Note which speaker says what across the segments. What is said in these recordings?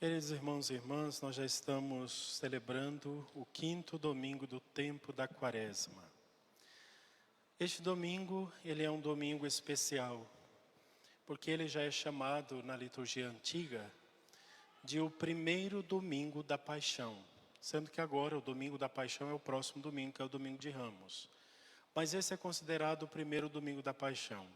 Speaker 1: Queridos irmãos e irmãs, nós já estamos celebrando o 5º domingo do tempo da Quaresma. Este domingo, ele é um domingo especial, porque ele já é chamado na liturgia antiga de o primeiro domingo da Paixão, sendo que agora o domingo da Paixão é o próximo domingo, que é o domingo de Ramos. Mas esse é considerado o primeiro domingo da Paixão.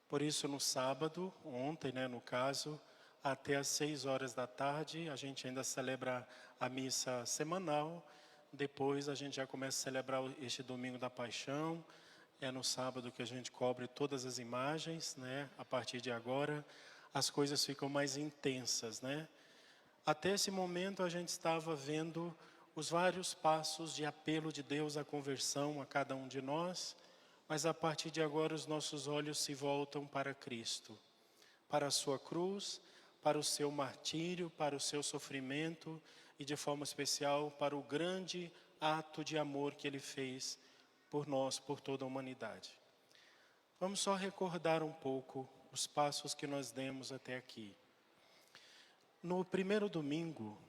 Speaker 1: Por isso, no sábado, ontem, no caso, até às 6 horas da tarde, a gente ainda celebra a missa semanal. Depois a gente já começa a celebrar este domingo da Paixão. É no sábado que a gente cobre todas as imagens, A partir de agora, as coisas ficam mais intensas, Até esse momento a gente estava vendo os vários passos de apelo de Deus à conversão a cada um de nós, mas a partir de agora os nossos olhos se voltam para Cristo, para a sua cruz, para o seu martírio, para o seu sofrimento e de forma especial para o grande ato de amor que Ele fez por nós, por toda a humanidade. Vamos só recordar um pouco os passos que nós demos até aqui. No primeiro domingo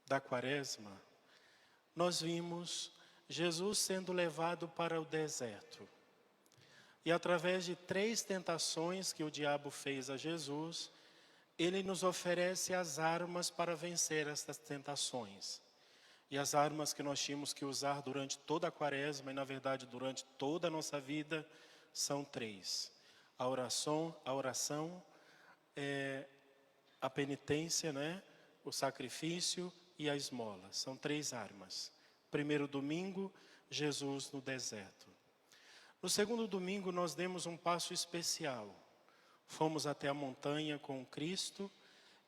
Speaker 1: da Quaresma, nós vimos Jesus sendo levado para o deserto. E através de 3 tentações que o diabo fez a Jesus, ele nos oferece as armas para vencer estas tentações. E as armas que nós tínhamos que usar durante toda a Quaresma, e na verdade durante toda a nossa vida, são 3. A oração, a penitência, o sacrifício e a esmola. São 3 armas. Primeiro domingo, Jesus no deserto. No segundo domingo nós demos um passo especial. Fomos até a montanha com Cristo,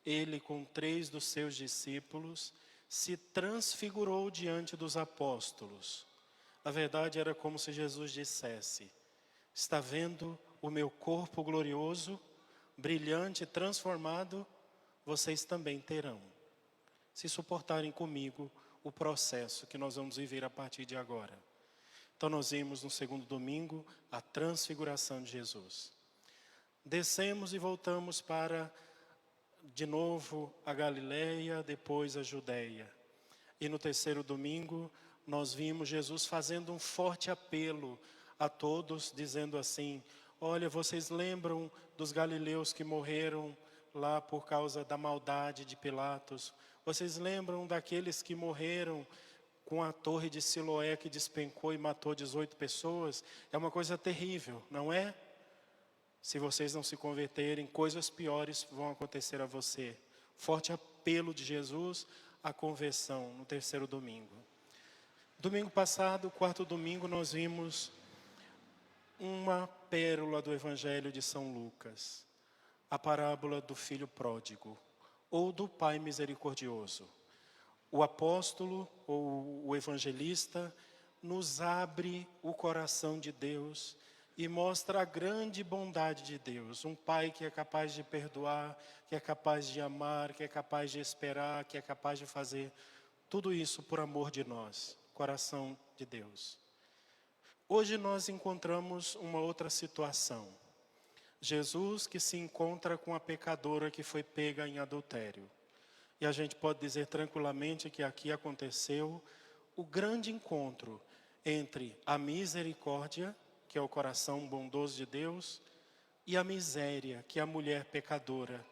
Speaker 1: Ele com 3 dos seus discípulos, se transfigurou diante dos apóstolos. Na verdade era como se Jesus dissesse: está vendo o meu corpo glorioso, brilhante, transformado? Vocês também terão, se suportarem comigo o processo que nós vamos viver a partir de agora. Então nós vimos no segundo domingo a transfiguração de Jesus. Descemos e voltamos para, de novo, a Galileia, depois a Judeia. E no terceiro domingo, nós vimos Jesus fazendo um forte apelo a todos, dizendo assim: olha, vocês lembram dos galileus que morreram lá por causa da maldade de Pilatos? Vocês lembram daqueles que morreram com a torre de Siloé que despencou e matou 18 pessoas? É uma coisa terrível, não é? Se vocês não se converterem, coisas piores vão acontecer a você. Forte apelo de Jesus à conversão no terceiro domingo. Domingo passado, quarto domingo, nós vimos uma pérola do Evangelho de São Lucas. A parábola do filho pródigo, ou do pai misericordioso. O apóstolo, ou o evangelista, nos abre o coração de Deus e mostra a grande bondade de Deus. Um pai que é capaz de perdoar, que é capaz de amar, que é capaz de esperar, que é capaz de fazer tudo isso por amor de nós. Coração de Deus. Hoje nós encontramos uma outra situação. Jesus que se encontra com a pecadora que foi pega em adultério. E a gente pode dizer tranquilamente que aqui aconteceu o grande encontro entre a misericórdia, que é o coração bondoso de Deus, e a miséria, que é a mulher pecadora.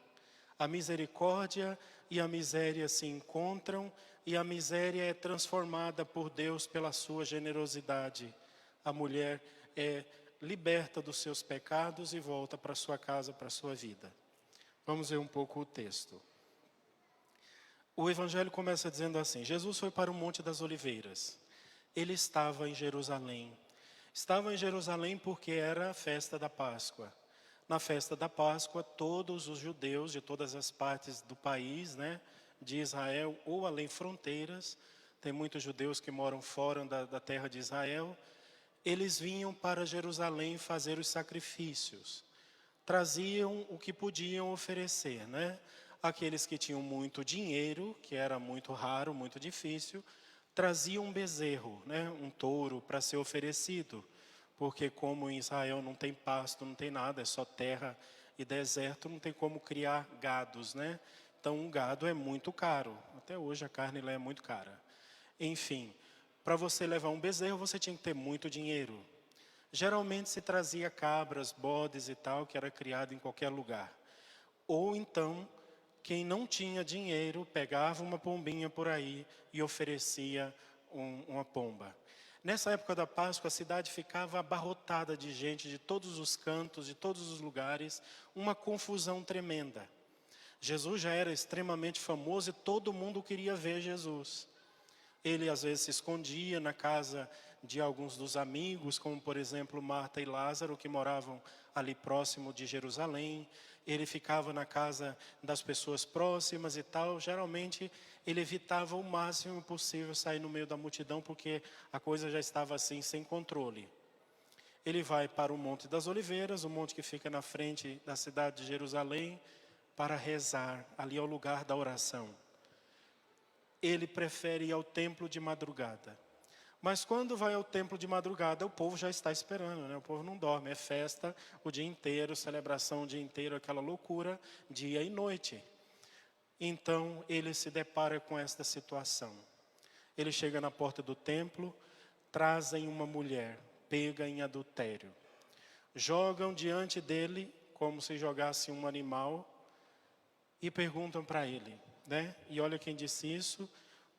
Speaker 1: A misericórdia e a miséria se encontram e a miséria é transformada por Deus pela sua generosidade. A mulher é liberta dos seus pecados e volta para sua casa, para sua vida. Vamos ver um pouco o texto. O Evangelho começa dizendo assim: Jesus foi para o Monte das Oliveiras. Ele estava em Jerusalém. Estava em Jerusalém porque era a festa da Páscoa. Na festa da Páscoa, todos os judeus de todas as partes do país, de Israel ou além fronteiras, tem muitos judeus que moram fora da terra de Israel, eles vinham para Jerusalém fazer os sacrifícios. Traziam o que podiam oferecer, Aqueles que tinham muito dinheiro, que era muito raro, muito difícil, traziam um bezerro, um touro para ser oferecido. Porque como em Israel não tem pasto, não tem nada, é só terra e deserto, não tem como criar gados, Então, o gado é muito caro. Até hoje a carne lá é muito cara. Enfim, para você levar um bezerro, você tinha que ter muito dinheiro. Geralmente se trazia cabras, bodes e tal, que era criado em qualquer lugar. Ou então, quem não tinha dinheiro, pegava uma pombinha por aí e oferecia uma pomba. Nessa época da Páscoa, a cidade ficava abarrotada de gente de todos os cantos, de todos os lugares, uma confusão tremenda. Jesus já era extremamente famoso e todo mundo queria ver Jesus. Ele às vezes se escondia na casa de alguns dos amigos, como por exemplo Marta e Lázaro, que moravam ali próximo de Jerusalém. Ele ficava na casa das pessoas próximas e tal. Geralmente ele evitava o máximo possível sair no meio da multidão, porque a coisa já estava assim, sem controle. Ele vai para o Monte das Oliveiras, o monte que fica na frente da cidade de Jerusalém, para rezar, ali ao lugar da oração. Ele prefere ir ao templo de madrugada. Mas quando vai ao templo de madrugada, o povo já está esperando, né? O povo não dorme, é festa o dia inteiro, celebração o dia inteiro, aquela loucura, dia e noite. Então, ele se depara com esta situação. Ele chega na porta do templo, trazem uma mulher, pega em adultério. Jogam diante dele, como se jogasse um animal, e perguntam para ele, né? E olha quem disse isso: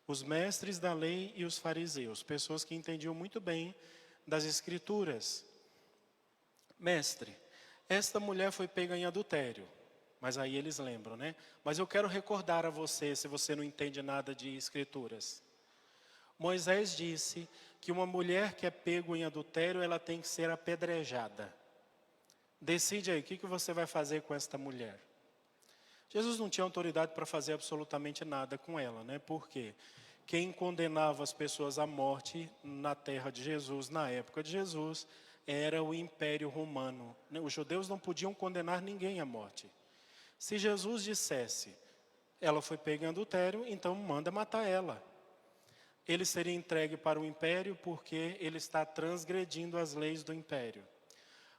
Speaker 1: os mestres da lei e os fariseus, pessoas que entendiam muito bem das escrituras. Mestre, esta mulher foi pega em adultério. Mas aí eles lembram, né? Mas eu quero recordar a você, se você não entende nada de escrituras. Moisés disse que uma mulher que é pego em adultério, ela tem que ser apedrejada. Decide aí, o que você vai fazer com esta mulher? Jesus não tinha autoridade para fazer absolutamente nada com ela, né? Por quê? Quem condenava as pessoas à morte na terra de Jesus, na época de Jesus, era o Império Romano. Os judeus não podiam condenar ninguém à morte. Se Jesus dissesse, ela foi pega em adultério, então manda matar ela. Ele seria entregue para o Império porque ele está transgredindo as leis do Império.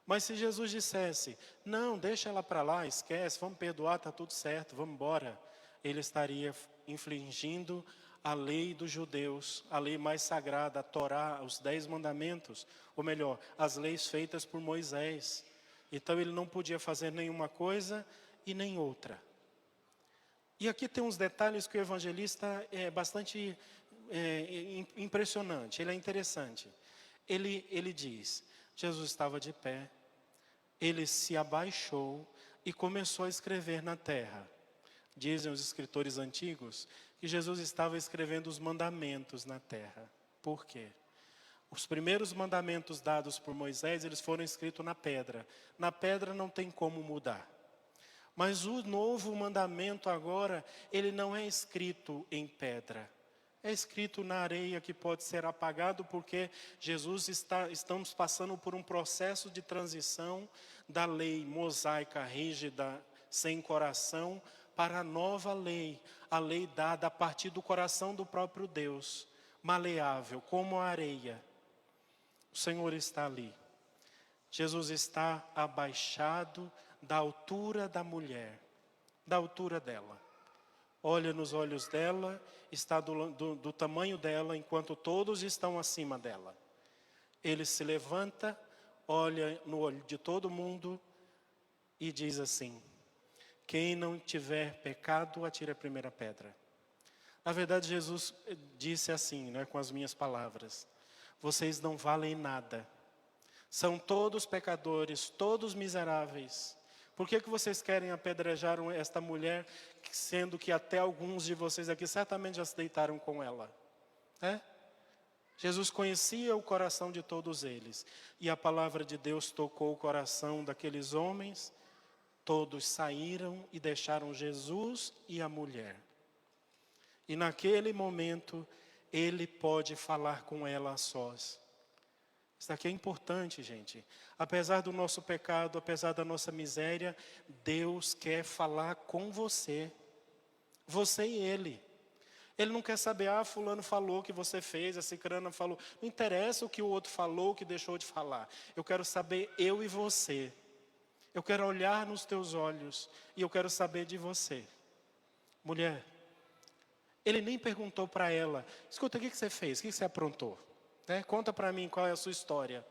Speaker 1: Mas se Jesus dissesse, não, deixa ela para lá, esquece, vamos perdoar, está tudo certo, vamos embora. Ele estaria infringindo a lei dos judeus, a lei mais sagrada, a Torá, os 10 mandamentos, ou melhor, as leis feitas por Moisés. Então ele não podia fazer nenhuma coisa e nem outra. E aqui tem uns detalhes que o evangelista é bastante impressionante, ele é interessante. Ele diz, Jesus estava de pé, ele se abaixou e começou a escrever na terra. Dizem os escritores antigos que Jesus estava escrevendo os mandamentos na terra. Por quê? Os primeiros mandamentos dados por Moisés, eles foram escritos na pedra. Na pedra não tem como mudar. Mas o novo mandamento agora, ele não é escrito em pedra. É escrito na areia que pode ser apagado porque estamos passando por um processo de transição da lei mosaica rígida, sem coração, para a nova lei, a lei dada a partir do coração do próprio Deus, maleável, como a areia. O Senhor está ali. Jesus está abaixado da altura da mulher, da altura dela. Olha nos olhos dela, está do tamanho dela, enquanto todos estão acima dela. Ele se levanta, olha no olho de todo mundo e diz assim, quem não tiver pecado, atire a primeira pedra. Na verdade, Jesus disse assim, né, com as minhas palavras, vocês não valem nada, são todos pecadores, todos miseráveis. Por que vocês querem apedrejar esta mulher, sendo que até alguns de vocês aqui certamente já se deitaram com ela? Jesus conhecia o coração de todos eles. E a palavra de Deus tocou o coração daqueles homens. Todos saíram e deixaram Jesus e a mulher. E naquele momento, ele pode falar com ela a sós. Isso aqui é importante, gente. Apesar do nosso pecado, apesar da nossa miséria, Deus quer falar com você. Você e Ele. Ele não quer saber, fulano falou que você fez, a cicrana falou. Não interessa o que o outro falou, o que deixou de falar. Eu quero saber eu e você. Eu quero olhar nos teus olhos e eu quero saber de você. mulher. Ele nem perguntou para ela, escuta, o que você fez? O que você aprontou? Né? Conta para mim qual é a sua história.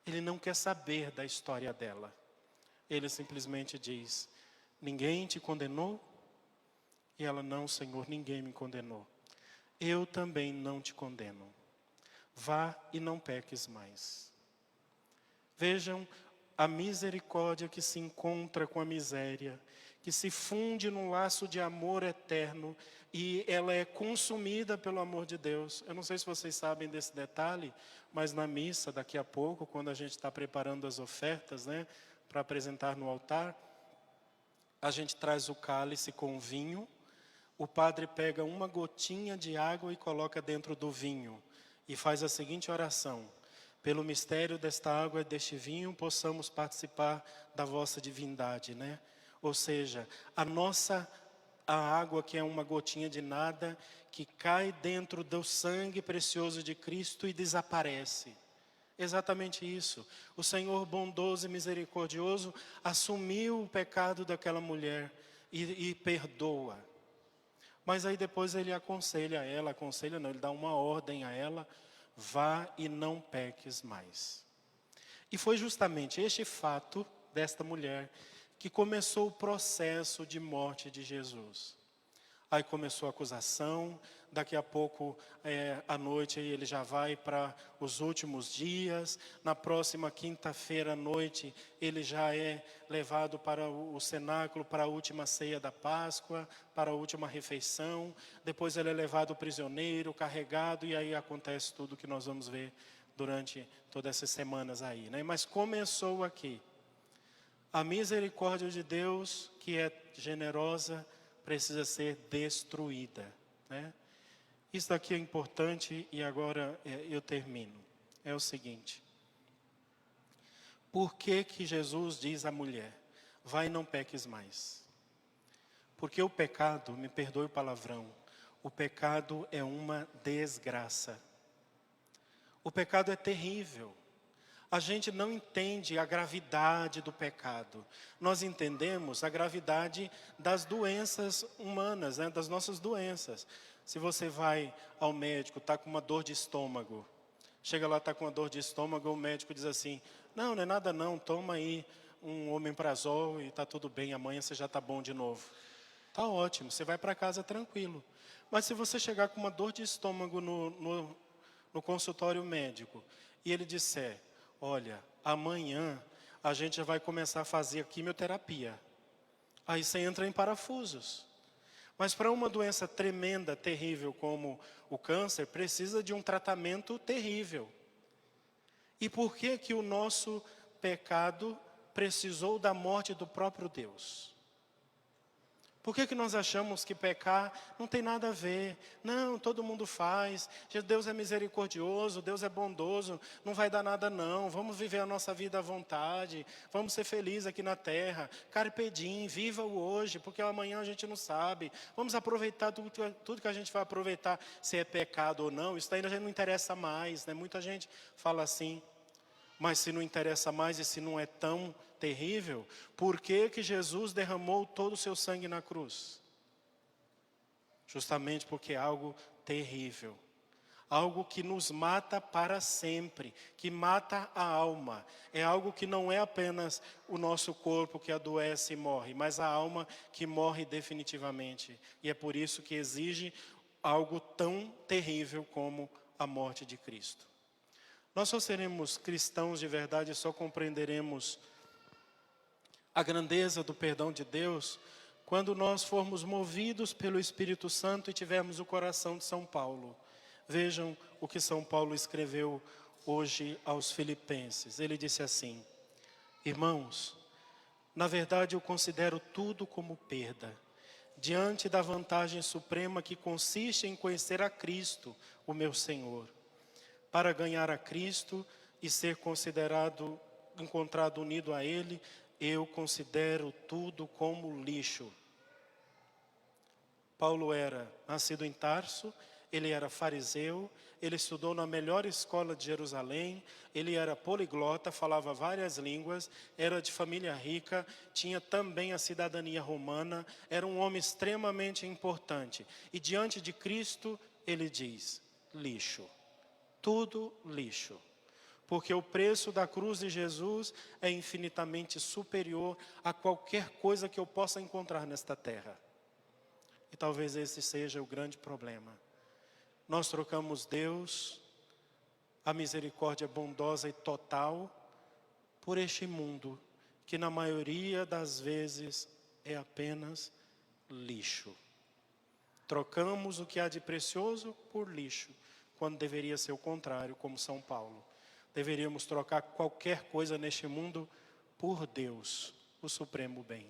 Speaker 1: Ele não quer saber da história dela. Ele simplesmente diz, ninguém te condenou? E ela, não, Senhor, ninguém me condenou. Eu também não te condeno. Vá e não peques mais. Vejam a misericórdia que se encontra com a miséria, que se funde num laço de amor eterno e ela é consumida pelo amor de Deus. Eu não sei se vocês sabem desse detalhe, mas na missa, daqui a pouco, quando a gente está preparando as ofertas, né, para apresentar no altar, a gente traz o cálice com vinho, o padre pega uma gotinha de água e coloca dentro do vinho e faz a seguinte oração: pelo mistério desta água e deste vinho, possamos participar da vossa divindade, né? Ou seja, a água que é uma gotinha de nada, que cai dentro do sangue precioso de Cristo e desaparece. Exatamente isso. O Senhor bondoso e misericordioso assumiu o pecado daquela mulher e perdoa. Mas aí depois ele aconselha ela, ele dá uma ordem a ela: vá e não peques mais. E foi justamente este fato desta mulher que começou o processo de morte de Jesus. Aí começou a acusação, daqui a pouco à noite ele já vai para os últimos dias, na próxima quinta-feira à noite ele já é levado para o cenáculo, para a última ceia da Páscoa, para a última refeição, depois ele é levado prisioneiro, carregado, e aí acontece tudo que nós vamos ver durante todas essas semanas aí, né? Mas começou aqui. A misericórdia de Deus, que é generosa, precisa ser destruída, né? Isso daqui é importante e agora eu termino. É o seguinte: por que que Jesus diz à mulher, vai e não peques mais? Porque o pecado, me perdoe o palavrão, o pecado é uma desgraça. O pecado é terrível. A gente não entende a gravidade do pecado. Nós entendemos a gravidade das doenças humanas, né? Das nossas doenças. Se você vai ao médico, está com uma dor de estômago. Chega lá, está com uma dor de estômago, o médico diz assim, não é nada não, toma aí um omeprazol e está tudo bem, amanhã você já está bom de novo. Está ótimo, você vai para casa tranquilo. Mas se você chegar com uma dor de estômago no consultório médico e ele disser, olha, amanhã a gente já vai começar a fazer a quimioterapia. Aí você entra em parafusos. Mas para uma doença tremenda, terrível como o câncer, precisa de um tratamento terrível. E por que que o nosso pecado precisou da morte do próprio Deus? Por que que nós achamos que pecar não tem nada a ver? Não, todo mundo faz. Deus é misericordioso, Deus é bondoso, não vai dar nada não. Vamos viver a nossa vida à vontade, vamos ser felizes aqui na terra. Carpe diem, viva o hoje, porque amanhã a gente não sabe. Vamos aproveitar tudo que a gente vai aproveitar, se é pecado ou não. Isso ainda já não interessa mais, né? Muita gente fala assim. Mas se não interessa mais e se não é tão terrível, por que que Jesus derramou todo o seu sangue na cruz? Justamente porque é algo terrível. Algo que nos mata para sempre, que mata a alma. É algo que não é apenas o nosso corpo que adoece e morre, mas a alma que morre definitivamente. E é por isso que exige algo tão terrível como a morte de Cristo. Nós só seremos cristãos de verdade e só compreenderemos a grandeza do perdão de Deus quando nós formos movidos pelo Espírito Santo e tivermos o coração de São Paulo. Vejam o que São Paulo escreveu hoje aos Filipenses. Ele disse assim, irmãos, na verdade eu considero tudo como perda, diante da vantagem suprema que consiste em conhecer a Cristo, o meu Senhor. Para ganhar a Cristo e ser encontrado unido a Ele, eu considero tudo como lixo. Paulo era nascido em Tarso, ele era fariseu, ele estudou na melhor escola de Jerusalém, ele era poliglota, falava várias línguas, era de família rica, tinha também a cidadania romana, era um homem extremamente importante. E diante de Cristo, ele diz: lixo, tudo lixo. Porque o preço da cruz de Jesus é infinitamente superior a qualquer coisa que eu possa encontrar nesta terra. E talvez esse seja o grande problema. Nós trocamos Deus, a misericórdia bondosa e total, por este mundo, que na maioria das vezes é apenas lixo. Trocamos o que há de precioso por lixo, quando deveria ser o contrário, como São Paulo. Deveríamos trocar qualquer coisa neste mundo por Deus, o supremo bem.